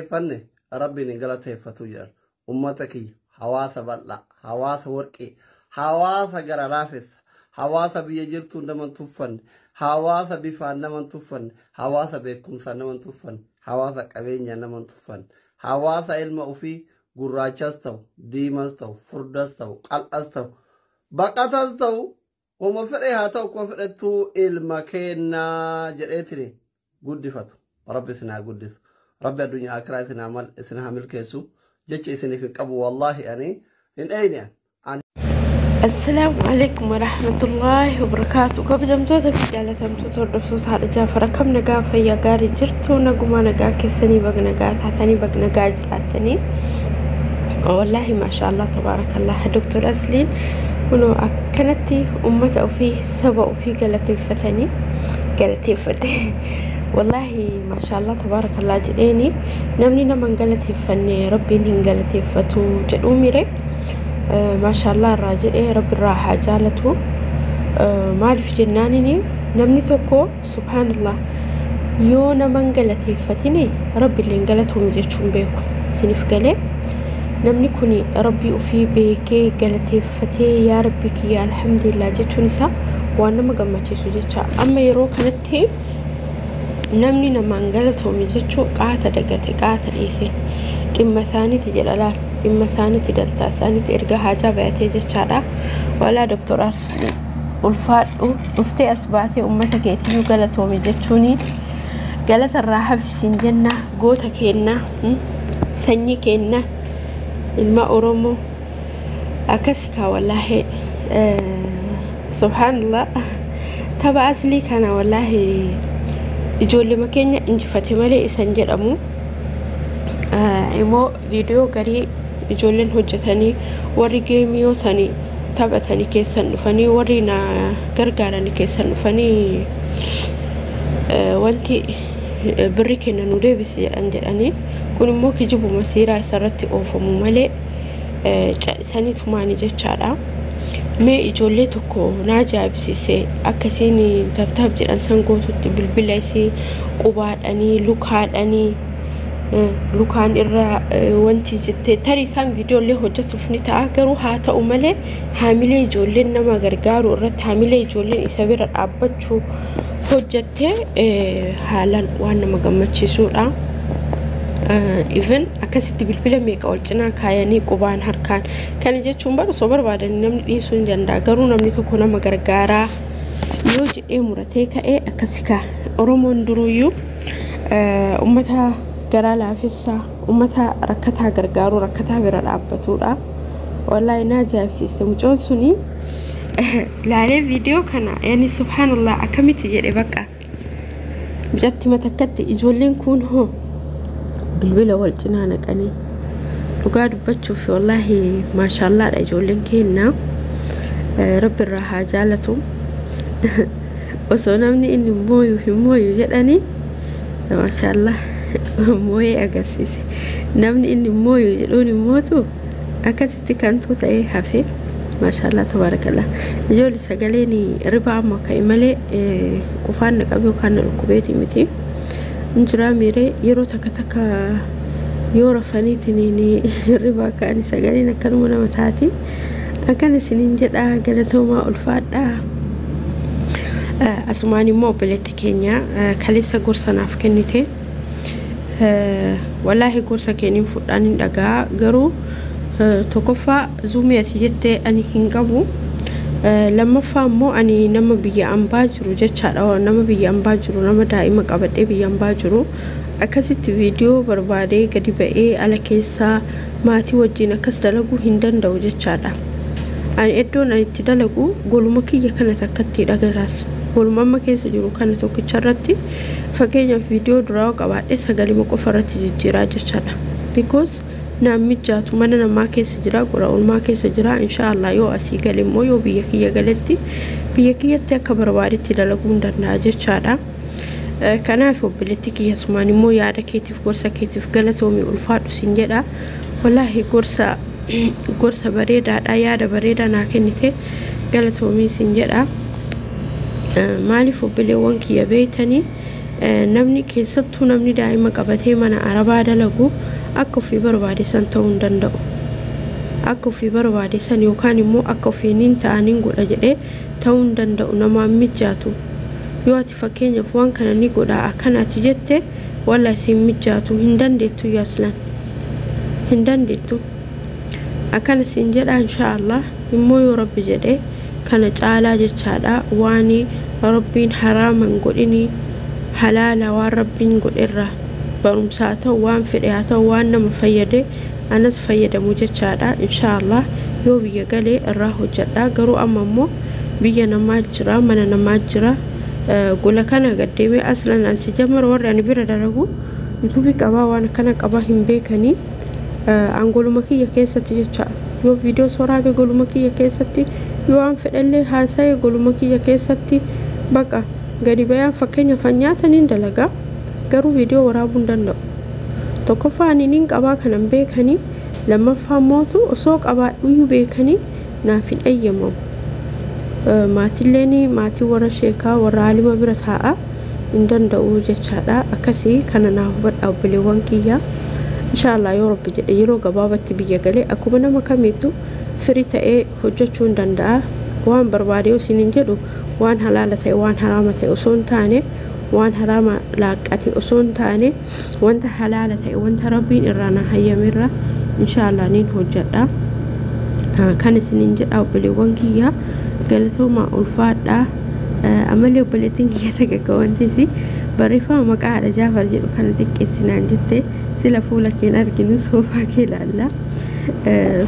فن ربي نقلته فتوجر أمتك حواس بلا حواس ورقي حواس جرالافس حواس بيجرتو نمن تفن حواس بفان نمن تفن حواس بكم سنمن تفن حواس كبينيا نمن تفن حواس علم وفي قراچستو ديمستو فردستو قلقستو بقتستو ومفرها تو كفرتو المكينا جريتني قدفتو ربي سنا قدس ربي الدنيا أكراتنا عمل إثنها ملكيسو جتش إثني في القبو والله يعني من أين يعني السلام عليكم ورحمة الله وبركاته قبل جمتوتا بجالة تمتوتور دفسوس هذا جافر كم نقا فيا قاري جرتو نقوما نقا كسني بق نقا تحتني بق نقا جراتني والله ما شاء الله تبارك الله دكتور أسلين ونو أكنتي أمته وفيه سبا وفيه قالتي فتني والله ما شاء الله تبارك الله جديني نمني نمن قالتي فني ربي نين قالتي فتو جدوميري ما شاء الله الراجل ربي الراحة جالته ما عرف جنانيني نمني توكو سبحان الله يو نمن قالتي فتني ربي اللي قالته مجتشون بيكو سنف قالي نمني كوني ربي وفي بيكي قالتي فتي يا ربك يا الحمد لله جتشون نسا وانا ما قمتي سجتشا اما يرو كانت نمني نمان قالتهم يجتشو قاعدة دقتي قاعدة ليسي إما ثاني تجلالات إما ثاني تدلتا ثاني ترقى حاجة بيتي جتشارا ولا دكتور أسلي والفات أفتي أسباتي أمتك يتيو قالتهم يجتشوني قالت الراحة في السنجنة قوتا كينا سني كينا الماء أرومو أكسكا والله سبحان الله تبع أسلي كان والله ijoollee makeenya injifate malee isan jedhamu immoo viidiyoo garii ijoolleen hojjetanii warri geemiyoo sanii taphatanii keessan dhufanii warri na gargaaranii keessan dhufanii wanti birri kenna nu deebisi jedhanii kun immoo kijibuma siiraa isarratti oofamu malee cadhisanii tumaanii jechaadha. mee ijoollee tokko naa jaabsise akkasiin tabtaab jedhan sangootutti bilbila isii qubaadhanii lukaan irra wanti jettee tarii isaan viidiyoolee hojjetuuf ni ta'a garuu haa ta'u malee haamilee ijoolleen nama gargaaru irratti haamilee ijoolleen isa bira dhaabbachuu hojjettee haalaan waan nama gammachiisuudha. even akkasitti bilbila meeqa ol cinaa kaayanii qubaan harkaan kana jechuun baru soo barbaadanii namni dhiisuu hin danda'a garuu namni tokko nama gargaaraa yoo jedhee muratee ka'ee akkasika Oromoon duruyyuu ummata garaa laafessaa ummata rakkataa gargaaruu rakkataa bira dhaabbatuudha. wallahi naa jaabsiise mucoon suni laalee viidiyoo kana yani subhanallah akkamitti jedhe bakka bijatti matakkatti ijoolleen kun hoo بالبلا والجنانة كني وقاعد بتشوف والله ما شاء الله رجولين كنا رب الراحة جالتهم وصنمني إني موي جلني ما شاء الله موي أقسيس نمني إني موي جلوني موتو أكثت كنتو تأي حفي ما شاء الله تبارك الله جولي سجليني ربع ما كيملي كفان قبل كان الكوبيتي متي نجرا ميري يرو تكتكا يورا فانيتني ربا كاني سغالينا كلمنا متاتي أكان سنين جدا قالتهما الفادا أسماني مو بلتي كينيا كاليسا قرصة نافكنيتي والله قرصة كينين فردانين دقا قرو تقفى زوميتي جدي أني هنقبو لما فهموا أني نما بيجي أمباجرو جتشار أو نما بيجي أمباجرو نما دائما قبض بيجي أمباجرو أكاسيت فيديو بربادي قدي بقى على كيسا ماتي وجينا كاس دلقو هندن دو جتشارا أني إدون أني تدلقو قولوا مكي يكنا تكتي دقراس قولوا ماما كيسا جرو كانت توكتشارتي فكينا فيديو دراو قبض إسا قالي مكوفرتي جتشارا جتشارا because نامي جاتو مانا نما كيس جرا قرا والما كيس جرا إن شاء الله يو أسيقا لمو يو بيكي يقلتي بيكي يتاكا برباري تلالقون درنا جتشارا كنافو بلتكي يسماني مو يادا كيتف قرصة كيتف قلتومي والفاتو سنجدا والله قرصة بريدة يادا بريدة ناكنتي قلتومي سنجدا مالي فو بلي وانكي يبيتني namni keessattuu namni daa'ima qabatee mana arabaa dalagu akka ofii barbaade san ta'uu hin danda'u. Akka ofii barbaade san yookaan immoo akka ofiiniin ta'aniin godha jedhee ta'uu hin danda'u namaan mijaatu. Yoo ati fakkeenyaaf waan kana ni godha akkanaati jette walla isin mijaatu hin dandeettu yaaslan. Hin dandeettu. Akkana siin jedha inshaallah immoo yoo rabbi jedhee kana caalaa jechaadha waan rabbiin haraaman godhini halaala waan rabbiin godherra barumsaa ta'u waan fedhe haa ta'u waan nama fayyade anas fayyadamu jechaadha inshaallah yoo biyya galee irraa hojjedha garuu amma immoo biyya namaa jira mana namaa jira gola kana gaddeemee aslan ansi jamar warri ani bira dalagu yuutuubii qabaa waan kana qabaa hin beekanii angoluma kiyya keessatti jecha yoo viidiyoo sooraabe goluma kiyya keessatti yoo an fedhallee haasa'e goluma kiyya keessatti baqa gadi bayaan fakkeenyaaf nyaataniin dalagaa garuu viidiyoo waraabuu hin danda'u. Tokkoffaa aniin qabaa kanan beekanii lammaffaa mootu osoo qabaadhuyyuu beekanii naaf hin eeyyamamu. Maatiilleen maatii warra sheekaa warra alima bira taa'a hin danda'u jechaadha akkasii kana naaf hubadhaa obboleewwan kiyyaa. Inshaallah yoo rabbi jedhe yeroo gabaabatti biyya galee akkuma nama kamiitu firii ta'ee hojjechuu hin danda'a. Waan barbaade isin hin jedhu waan halaala ta'e waan haraama ta'e osoo hin taane waan haraama laaqqate osoo hin taane wanta halaala ta'e wanta rabbiin irraa na hayyamirra inshaallah niin hojjedha. Kan isin hin jedha obboleewwan kiyyaa galatooma ulfaadha. Ammallee obboleettiin kiyya tagagga wanti barreeffama maqaa haadha Jaafar jedhu kana xiqqeessinaan jette sila fuula keen arginu soofaa kee ilaalla.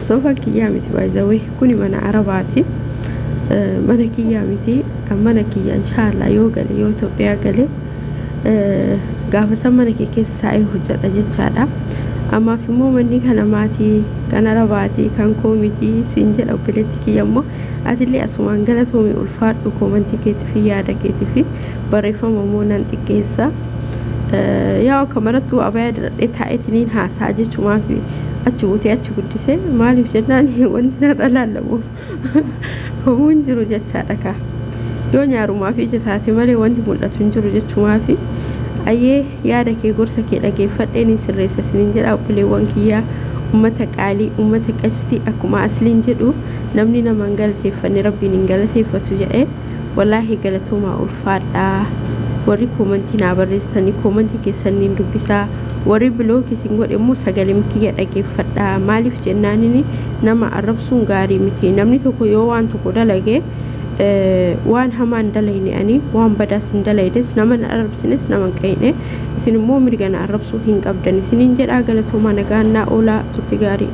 Soofaan kiyyaa miti baay'ee kuni mana arabaati. Mana kiyyaa miti mana kiyya inshaallah yoo gale yoo Itoophiyaa gale gaafa san mana kee keessa taa'ee hojjedha jechaadha. Ammaaf immoo manni kana maatii kan arabaati kan koomiti siin jedha obboleetti kiyya immoo atillee asumaan galatoomii ulfaadhu koomantii keetii fi yaada keetii fi barreeffama immoo nan xiqqeessa. Yaa akka marattuu abayaa diradhee taa'eetiniin haasaa jechumaa fi achi buutee achi guddisee maaliif jennaan wanti narra laallamuuf homuu hin jiru jechaadha kaa. Yoo nyaarumaa fi ija taate malee wanti mul'atu hin jiru jechumaa fi ayyee yaada kee gorsa kee dhageeffadheen sirreessa isiniin jedha obboleewwan kiyyaa ummata qaalii ummata qabsii akkuma asliin jedhu namni nama hin galateeffanne rabbiin hin galateeffatu jedhee wallaahi galatoomaa ulfaadha. Warri koomantii naa barreessanii koomantii keessaniin dubbisaa warri bilookii isin godhe immoo sagalee kiyya dhageeffadha. Maaliif jennaanini nama arrabsuun gaarii miti. Namni tokko yoo waan tokko dalage waan hamaan dalayne ani waan badaas hin dalaydes nama arrabsines nama hin qayne isin immoo mirga na arrabsuu hin qabdan isiniin jedha galatoomaa nagaan naa oolaa turtii gaarii.